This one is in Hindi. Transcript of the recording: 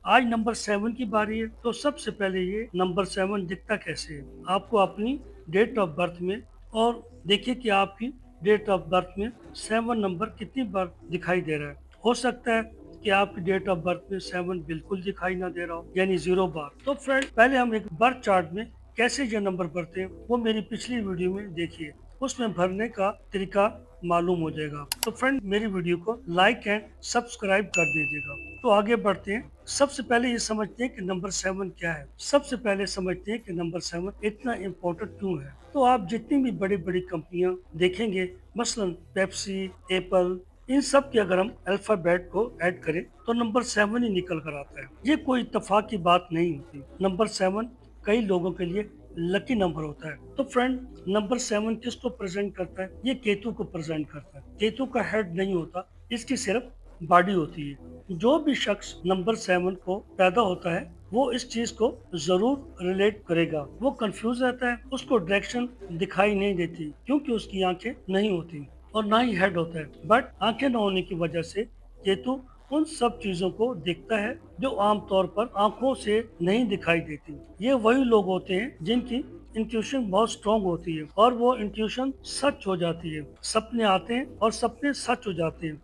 आज नंबर 7 की बारी है। तो सबसे पहले ये नंबर 7 दिखता कैसे है? आपको अपनी डेट ऑफ बर्थ में और देखिए कि आपकी डेट ऑफ बर्थ में 7 नंबर कितनी बार दिखाई दे रहा है। हो सकता है कि आपकी डेट ऑफ बर्थ में 7 बिल्कुल दिखाई ना दे रहा हो, यानी 0 बार। तो फ्रेंड, पहले हम एक बर्थ चार्ट में कैसे ये नंबर भरते हैं वो मेरी पिछली वीडियो में देखिए, उसमें भरने का तरीका मालूम हो जाएगा। तो फ्रेंड, मेरी वीडियो को लाइक एंड सब्सक्राइब कर दीजिएगा। तो आगे बढ़ते हैं। सबसे पहले ये समझते हैं कि नंबर 7 क्या है। सबसे पहले समझते हैं कि नंबर 7 इतना इम्पोर्टेंट क्यों है। तो आप जितनी भी बड़ी बड़ी कंपनियां देखेंगे, मसलन पेप्सी, एप्पल, इन सब के अगर हम अल्फाबेट को ऐड करें तो नंबर 7 ही निकल कर आता है। ये कोई इत्तेफाक की बात नहीं होती। नंबर 7 कई लोगों के लिए लकी नंबर होता है। तो फ्रेंड, नंबर 7 किसको प्रेजेंट करता है? ये केतु को प्रेजेंट करता है। केतु का हेड नहीं होता, इसकी सिर्फ बॉडी होती है। जो भी शख्स नंबर 7 को पैदा होता है वो इस चीज को जरूर रिलेट करेगा। वो कंफ्यूज रहता है, उसको डायरेक्शन दिखाई नहीं देती क्योंकि उसकी आंखें नहीं होती और ना ही हेड होता है। बट आंखें न होने की वजह से केतु उन सब चीजों को देखता है जो आमतौर पर आंखों से नहीं दिखाई देती। ये वही लोग होते हैं जिनकी इंट्यूशन बहुत स्ट्रांग होती है और वो इंट्यूशन सच हो जाती है। सपने आते हैं और सपने सच हो जाते हैं।